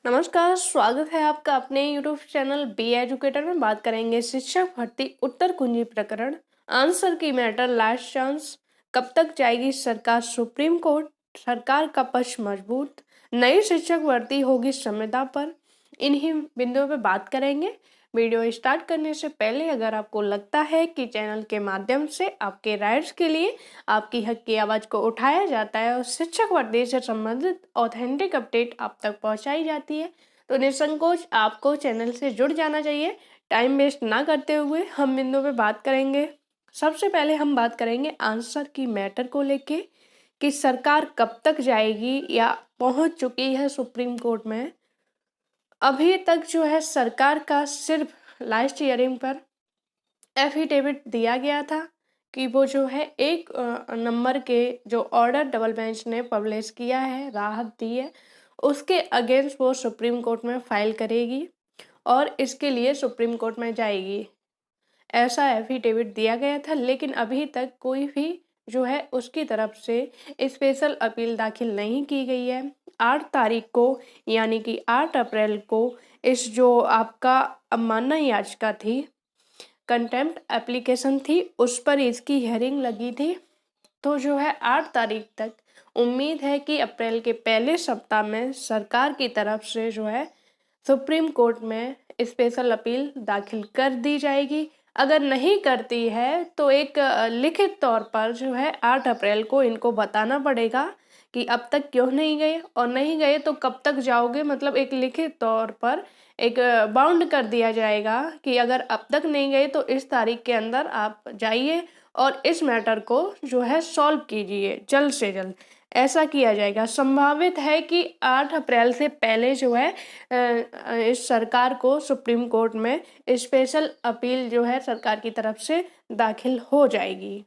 नमस्कार, स्वागत है आपका अपने यूट्यूब चैनल बी एजुकेटर में। बात करेंगे शिक्षक भर्ती उत्तर कुंजी प्रकरण, आंसर की मैटर, लास्ट चांस, कब तक जाएगी सरकार सुप्रीम कोर्ट, सरकार का पक्ष मजबूत, नई शिक्षक भर्ती होगी संविदा पर। इन्हीं बिंदुओं पे बात करेंगे। वीडियो स्टार्ट करने से पहले अगर आपको लगता है कि चैनल के माध्यम से आपके राइट्स के लिए आपकी हक की आवाज को उठाया जाता है और शिक्षक भर्ती से संबंधित ऑथेंटिक अपडेट आप तक पहुंचाई जाती है, तो निसंकोच आपको चैनल से जुड़ जाना चाहिए। टाइम वेस्ट ना करते हुए हम बिंदुओं पे बात करेंगे। सबसे पहले हम बात करेंगे आंसर की मैटर को लेके कि सरकार कब तक जाएगी या पहुंच चुकी है सुप्रीम कोर्ट में। अभी तक जो है सरकार का सिर्फ लास्ट हियरिंग पर एफिडेविट दिया गया था कि वो जो है एक नंबर के जो ऑर्डर डबल बेंच ने पब्लिश किया है, राहत दी है, उसके अगेंस्ट वो सुप्रीम कोर्ट में फाइल करेगी और इसके लिए सुप्रीम कोर्ट में जाएगी, ऐसा एफिडेविट दिया गया था। लेकिन अभी तक कोई भी जो है उसकी तरफ से स्पेशल अपील दाखिल नहीं की गई है। 8 तारीख को यानी कि 8 अप्रैल को इस जो आपका अवमानना याचिका थी, कंटेम्प्ट एप्लीकेशन थी, उस पर इसकी हियरिंग लगी थी। तो जो है 8 तारीख तक उम्मीद है कि अप्रैल के पहले सप्ताह में सरकार की तरफ से जो है सुप्रीम कोर्ट में स्पेशल अपील दाखिल कर दी जाएगी। अगर नहीं करती है तो एक लिखित तौर पर जो है 8 अप्रैल को इनको बताना पड़ेगा कि अब तक क्यों नहीं गए, और नहीं गए तो कब तक जाओगे। मतलब एक लिखित तौर पर एक बाउंड कर दिया जाएगा कि अगर अब तक नहीं गए तो इस तारीख के अंदर आप जाइए और इस मैटर को जो है सॉल्व कीजिए जल्द से जल्द। ऐसा किया जाएगा। संभावित है कि 8 अप्रैल से पहले जो है इस सरकार को सुप्रीम कोर्ट में स्पेशल अपील जो है सरकार की तरफ से दाखिल हो जाएगी।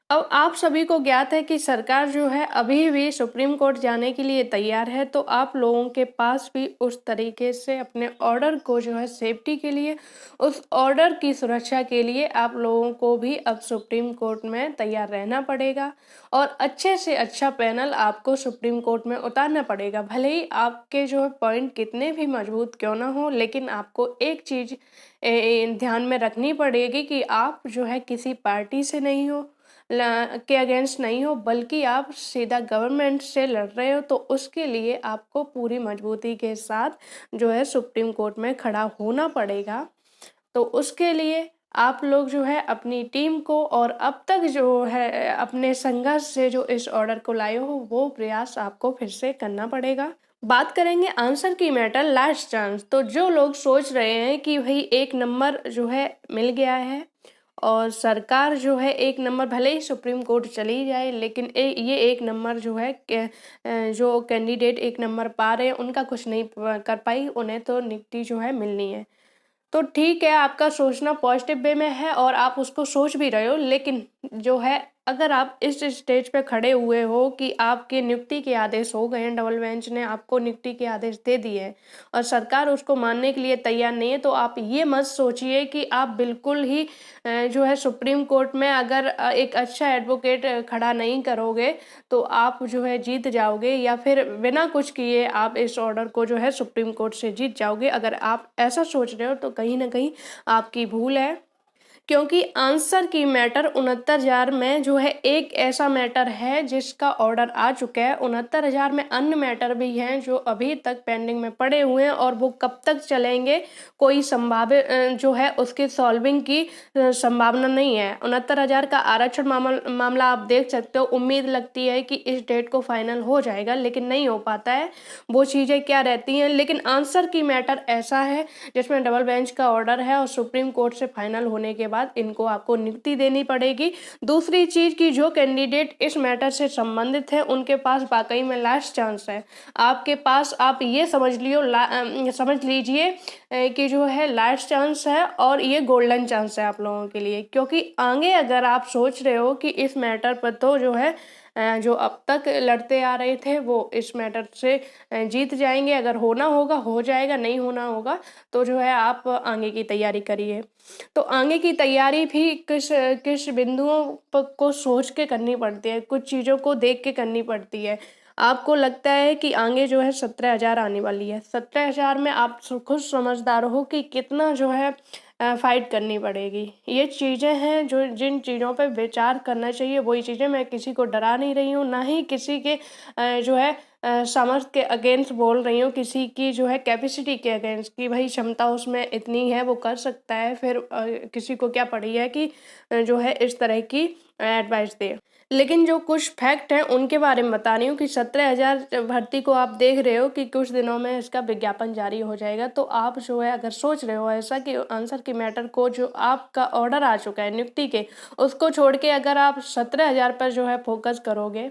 अब आप सभी को ज्ञात है कि सरकार जो है अभी भी सुप्रीम कोर्ट जाने के लिए तैयार है, तो आप लोगों के पास भी उस तरीके से अपने ऑर्डर को जो है सेफ्टी के लिए, उस ऑर्डर की सुरक्षा के लिए आप लोगों को भी अब सुप्रीम कोर्ट में तैयार रहना पड़ेगा और अच्छे से अच्छा पैनल आपको सुप्रीम कोर्ट में उतारना पड़ेगा। भले ही आपके जो है पॉइंट कितने भी मजबूत क्यों ना हो, लेकिन आपको एक चीज़ ध्यान में रखनी पड़ेगी कि आप जो है किसी पार्टी से नहीं हो के अगेंस्ट नहीं हो, बल्कि आप सीधा गवर्नमेंट से लड़ रहे हो। तो उसके लिए आपको पूरी मजबूती के साथ जो है सुप्रीम कोर्ट में खड़ा होना पड़ेगा। तो उसके लिए आप लोग जो है अपनी टीम को और अब तक जो है अपने संघर्ष से जो इस ऑर्डर को लाए हो वो प्रयास आपको फिर से करना पड़ेगा। बात करेंगे आंसर की मैटर, लास्ट चांस। तो जो लोग सोच रहे हैं कि भाई एक नंबर जो है मिल गया है और सरकार जो है एक नंबर भले ही सुप्रीम कोर्ट चली जाए, लेकिन ये एक नंबर जो है जो कैंडिडेट एक नंबर पा रहे हैं उनका कुछ नहीं कर पाई, उन्हें तो नियुक्ति जो है मिलनी है। तो ठीक है, आपका सोचना पॉजिटिव वे में है और आप उसको सोच भी रहे हो, लेकिन जो है अगर आप इस स्टेज पे खड़े हुए हो कि आपके नियुक्ति के आदेश हो गए हैं, डबल बेंच ने आपको नियुक्ति के आदेश दे दिए हैं और सरकार उसको मानने के लिए तैयार नहीं है, तो आप ये मत सोचिए कि आप बिल्कुल ही जो है सुप्रीम कोर्ट में अगर एक अच्छा एडवोकेट खड़ा नहीं करोगे तो आप जो है जीत जाओगे, या फिर बिना कुछ किए आप इस ऑर्डर को जो है सुप्रीम कोर्ट से जीत जाओगे। अगर आप ऐसा सोच रहे हो तो कहीं ना कहीं आपकी भूल है, क्योंकि आंसर की मैटर 69,000 में जो है एक ऐसा मैटर है जिसका ऑर्डर आ चुका है। 69,000 में अन्य मैटर भी हैं जो अभी तक पेंडिंग में पड़े हुए हैं और वो कब तक चलेंगे कोई संभावित जो है उसकी सॉल्विंग की संभावना नहीं है। 69,000 का आरक्षण मामला आप देख सकते हो। उम्मीद लगती है कि इस डेट को फाइनल हो जाएगा, लेकिन नहीं हो पाता है। वो चीज़ें क्या रहती हैं, लेकिन आंसर की मैटर ऐसा है जिसमें डबल बेंच का ऑर्डर है और सुप्रीम कोर्ट से फाइनल होने के बाद इनको आपको नियुक्ति देनी पड़ेगी। दूसरी चीज कि जो कैंडिडेट इस मैटर से संबंधित है उनके पास वाकई में लास्ट चांस है। आपके पास आप ये समझ लीजिए कि जो है लास्ट चांस है और ये गोल्डन चांस है आप लोगों के लिए, क्योंकि आगे अगर आप सोच रहे हो कि इस मैटर पर तो जो है जो अब तक लड़ते आ रहे थे वो इस मैटर से जीत जाएंगे, अगर होना होगा हो जाएगा, नहीं होना होगा तो जो है आप आगे की तैयारी करिए। तो आगे की तैयारी भी किस किस बिंदुओं को सोच के करनी पड़ती है, कुछ चीज़ों को देख के करनी पड़ती है। आपको लगता है कि आगे जो है 17,000 आने वाली है। 17,000 में आप खुद समझदार हो कि कितना जो है फाइट करनी पड़ेगी। ये चीज़ें हैं जो जिन चीज़ों पे विचार करना चाहिए, वही चीज़ें। मैं किसी को डरा नहीं रही हूँ, ना ही किसी के जो है सामर्थ्य के अगेंस्ट बोल रही हूँ, किसी की जो है कैपेसिटी के अगेंस्ट कि भाई क्षमता उसमें इतनी है, वो कर सकता है, फिर किसी को क्या पड़ी है कि जो है इस तरह की एडवाइस दे। लेकिन जो कुछ फैक्ट हैं उनके बारे में बता रही हूँ कि 17,000 भर्ती को आप देख रहे हो कि कुछ दिनों में इसका विज्ञापन जारी हो जाएगा। तो आप जो है अगर सोच रहे हो ऐसा कि आंसर की मैटर को, जो आपका ऑर्डर आ चुका है नियुक्ति के, उसको छोड़ के अगर आप 17,000 पर जो है फोकस करोगे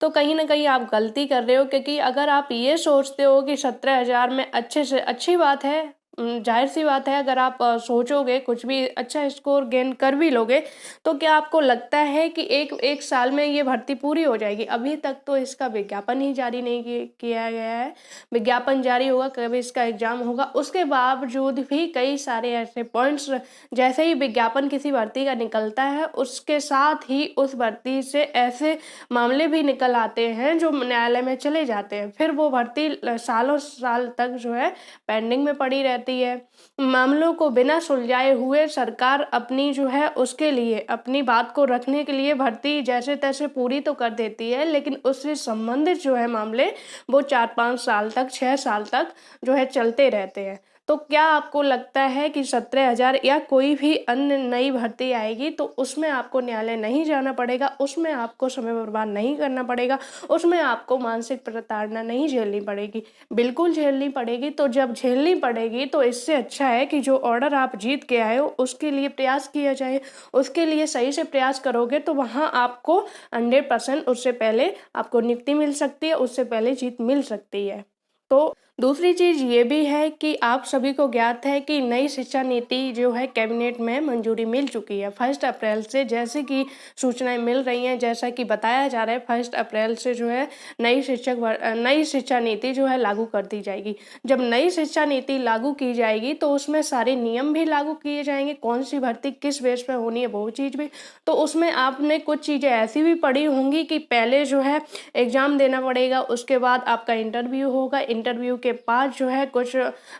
तो कहीं ना कहीं आप गलती कर रहे हो। क्योंकि अगर आप ये सोचते हो कि 17,000 में अच्छे से अच्छी बात है, जाहिर सी बात है, अगर आप सोचोगे कुछ भी अच्छा स्कोर गेन कर भी लोगे, तो क्या आपको लगता है कि एक एक साल में ये भर्ती पूरी हो जाएगी? अभी तक तो इसका विज्ञापन ही जारी नहीं किया गया है। विज्ञापन जारी होगा, कभी इसका एग्जाम होगा, उसके बावजूद भी कई सारे ऐसे पॉइंट्स, जैसे ही विज्ञापन किसी भर्ती का निकलता है उसके साथ ही उस भर्ती से ऐसे मामले भी निकल आते हैं जो न्यायालय में चले जाते हैं। फिर वो भर्ती सालों साल तक जो है पेंडिंग में पड़ी रहती है। मामलों को बिना सुलझाए हुए सरकार अपनी जो है उसके लिए, अपनी बात को रखने के लिए भर्ती जैसे तैसे पूरी तो कर देती है, लेकिन उससे संबंधित जो है मामले वो 4-5 साल तक, 6 साल तक जो है चलते रहते हैं। तो क्या आपको लगता है कि 17,000 या कोई भी अन्य नई भर्ती आएगी तो उसमें आपको न्यायालय नहीं जाना पड़ेगा, उसमें आपको समय बर्बाद नहीं करना पड़ेगा, उसमें आपको मानसिक प्रताड़ना नहीं झेलनी पड़ेगी? बिल्कुल झेलनी पड़ेगी। तो जब झेलनी पड़ेगी तो इससे अच्छा है कि जो ऑर्डर आप जीत के आए हो उसके लिए प्रयास किया जाए। उसके लिए सही से प्रयास करोगे तो वहाँ आपको 100% उससे पहले आपको नियुक्ति मिल सकती है, उससे पहले जीत मिल सकती है। तो दूसरी चीज़ ये भी है कि आप सभी को ज्ञात है कि नई शिक्षा नीति जो है कैबिनेट में मंजूरी मिल चुकी है 1 अप्रैल से, जैसे कि सूचनाएं मिल रही हैं, जैसा कि बताया जा रहा है 1 अप्रैल से जो है नई शिक्षा नीति जो है लागू कर दी जाएगी। जब नई शिक्षा नीति लागू की जाएगी तो उसमें सारे नियम भी लागू किए जाएंगे, कौन सी भर्ती किस बेस पर होनी है वो चीज़ भी। तो उसमें आपने कुछ चीज़ें ऐसी भी पढ़ी होंगी कि पहले जो है एग्ज़ाम देना पड़ेगा, उसके बाद आपका इंटरव्यू होगा, इंटरव्यू के बाद जो है कुछ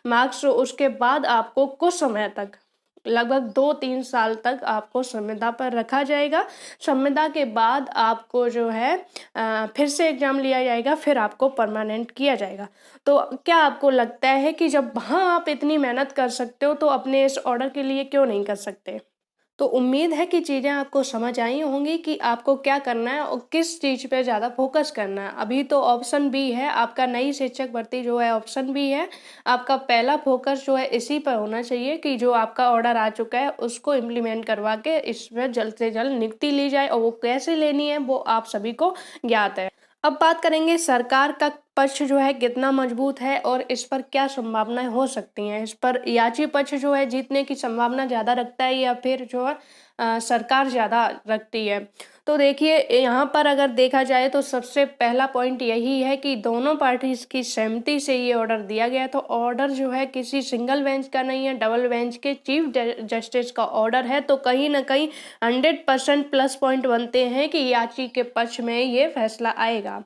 मार्क्स, उसके बाद आपको कुछ समय तक, लगभग 2-3 साल तक आपको संविदा पर रखा जाएगा। संविदा के बाद आपको जो है फिर से एग्जाम लिया जाएगा, फिर आपको परमानेंट किया जाएगा। तो क्या आपको लगता है कि जब वहाँ आप इतनी मेहनत कर सकते हो तो अपने इस ऑर्डर के लिए क्यों नहीं कर सकते? तो उम्मीद है कि चीज़ें आपको समझ आई होंगी कि आपको क्या करना है और किस चीज़ पे ज़्यादा फोकस करना है। अभी तो ऑप्शन बी है आपका, नई शिक्षक भर्ती जो है ऑप्शन बी है। आपका पहला फोकस जो है इसी पर होना चाहिए कि जो आपका ऑर्डर आ चुका है उसको इम्प्लीमेंट करवा के इसमें जल्द से जल्द नियुक्ति ली जाए, और वो कैसे लेनी है वो आप सभी को ज्ञात है। अब बात करेंगे सरकार का पक्ष जो है कितना मजबूत है और इस पर क्या संभावनाएं हो सकती हैं। इस पर याची पक्ष जो है जीतने की संभावना ज़्यादा रखता है या फिर जो है सरकार ज़्यादा रखती है? तो देखिए, यहाँ पर अगर देखा जाए तो सबसे पहला पॉइंट यही है कि दोनों पार्टीज की सहमति से ये ऑर्डर दिया गया। तो ऑर्डर जो है किसी सिंगल बेंच का नहीं है, डबल बेंच के चीफ जस्टिस का ऑर्डर है। तो कहीं ना कहीं 100% प्लस पॉइंट बनते हैं कि याची के पक्ष में ये फैसला आएगा।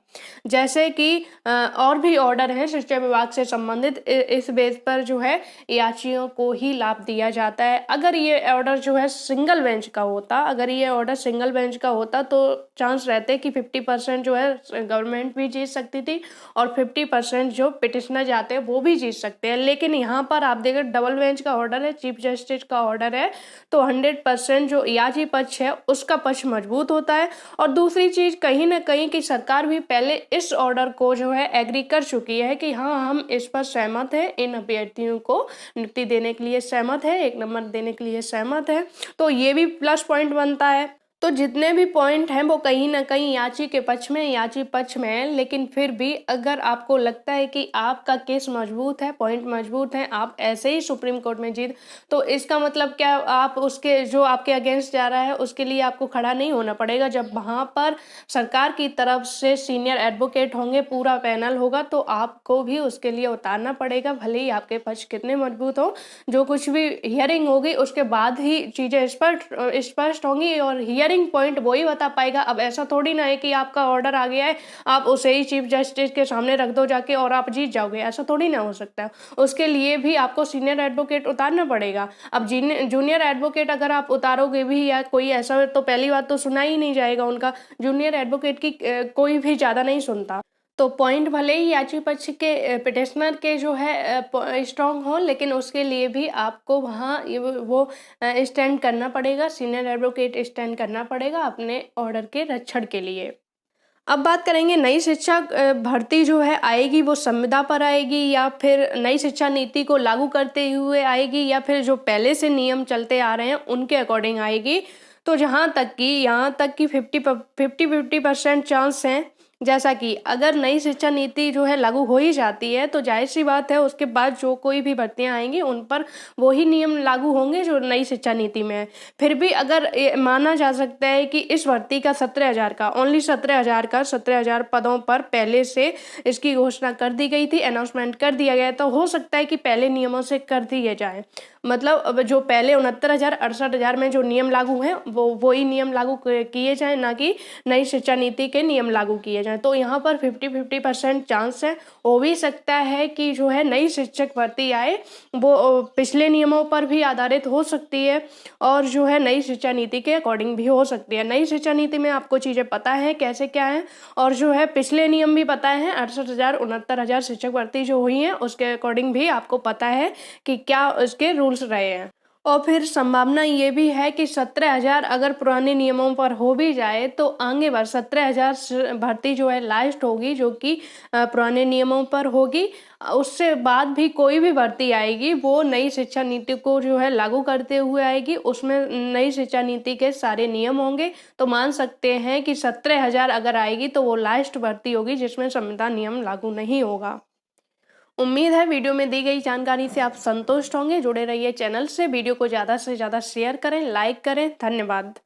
जैसे कि और भी ऑर्डर हैं शिक्षा विभाग से संबंधित, इस बेस पर जो है याचियों को ही लाभ दिया जाता है। अगर ये ऑर्डर जो है सिंगल बेंच का होता, अगर ये ऑर्डर सिंगल बेंच का होता तो चांस रहते कि 50% जो है गवर्नमेंट भी जीत सकती थी और 50% जो पिटिशनर जाते हैं वो भी जीत सकते हैं। लेकिन यहाँ पर आप देखें डबल बेंच का ऑर्डर है, चीफ जस्टिस का ऑर्डर है, तो 100% जो याची पक्ष है उसका पक्ष मजबूत होता है। और दूसरी चीज कहीं ना कहीं कि सरकार भी पहले इस ऑर्डर को जो है एग्री कर चुकी है कि हाँ हम इस पर सहमत है, इन अभ्यर्थियों को नियुक्ति देने के लिए सहमत है, 1 नंबर देने के लिए सहमत है। तो ये भी प्लस पॉइंट बनता है। तो जितने भी पॉइंट हैं वो कहीं ना कहीं याची के पक्ष में, याची पक्ष में है। लेकिन फिर भी अगर आपको लगता है कि आपका केस मजबूत है, पॉइंट मजबूत है, आप ऐसे ही सुप्रीम कोर्ट में जीत, तो इसका मतलब क्या, आप उसके जो आपके अगेंस्ट जा रहा है उसके लिए आपको खड़ा नहीं होना पड़ेगा। जब वहाँ पर सरकार की तरफ से सीनियर एडवोकेट होंगे, पूरा पैनल होगा, तो आपको भी उसके लिए उतारना पड़ेगा, भले ही आपके पक्ष कितने मजबूत हो। जो कुछ भी हियरिंग होगी उसके बाद ही चीज़ें स्पष्ट होंगी, और हियरिंग हियरिंग पॉइंट वही बता पाएगा। अब ऐसा थोड़ी ना है कि आपका ऑर्डर आ गया है, आप उसे ही चीफ जस्टिस के सामने रख दो जाके और आप जीत जाओगे, ऐसा थोड़ी ना हो सकता है। उसके लिए भी आपको सीनियर एडवोकेट उतारना पड़ेगा। अब जूनियर एडवोकेट अगर आप उतारोगे भी या कोई ऐसा, तो पहली बात तो सुना ही नहीं जाएगा उनका, जूनियर एडवोकेट की कोई भी ज़्यादा नहीं सुनता। तो पॉइंट भले ही याची पक्ष के पिटिशनर के जो है स्ट्रांग हो, लेकिन उसके लिए भी आपको वहाँ वो स्टैंड करना पड़ेगा, सीनियर एडवोकेट स्टैंड करना पड़ेगा अपने ऑर्डर के रक्षण के लिए। अब बात करेंगे नई शिक्षा भर्ती जो है आएगी वो संविदा पर आएगी या फिर नई शिक्षा नीति को लागू करते हुए आएगी या फिर जो पहले से नियम चलते आ रहे हैं उनके अकॉर्डिंग आएगी। तो यहाँ तक कि 50% चांस हैं, जैसा कि अगर नई शिक्षा नीति जो है लागू हो ही जाती है तो जाहिर सी बात है उसके बाद जो कोई भी भर्तियां आएंगी उन पर वही नियम लागू होंगे जो नई शिक्षा नीति में है। फिर भी अगर माना जा सकता है कि इस भर्ती का 17,000 का, ओनली 17,000 पदों पर पहले से इसकी घोषणा कर दी गई थी, अनाउंसमेंट कर दिया गया, तो हो सकता है कि पहले नियमों से कर दिए जाए। मतलब अब जो पहले 69,000 68,000 में जो नियम लागू हैं वो वही नियम लागू किए जाए, ना कि नई शिक्षा नीति के नियम लागू किए जाएं। तो यहाँ पर 50% चांस है। हो भी सकता है कि जो है नई शिक्षक भर्ती आए वो पिछले नियमों पर भी आधारित हो सकती है और जो है नई शिक्षा नीति के अकॉर्डिंग भी हो सकती है। नई शिक्षा नीति में आपको चीज़ें पता है कैसे क्या है और जो है पिछले नियम भी पता है। 68,000 69,000 शिक्षक भर्ती जो हुई है उसके अकॉर्डिंग भी आपको पता है कि क्या उसके रूल्स रहे हैं। और फिर संभावना ये भी है कि 17,000 अगर पुराने नियमों पर हो भी जाए तो आगे बार 17,000 भर्ती जो है लास्ट होगी जो कि पुराने नियमों पर होगी। उससे बाद भी कोई भी भर्ती आएगी वो नई शिक्षा नीति को जो है लागू करते हुए आएगी, उसमें नई शिक्षा नीति के सारे नियम होंगे। तो मान सकते हैं कि 17,000 अगर आएगी तो वो लास्ट भर्ती होगी जिसमें संविदा नियम लागू नहीं होगा। उम्मीद है वीडियो में दी गई जानकारी से आप संतुष्ट होंगे। जुड़े रहिए चैनल से, वीडियो को ज़्यादा से ज़्यादा शेयर करें, लाइक करें। धन्यवाद।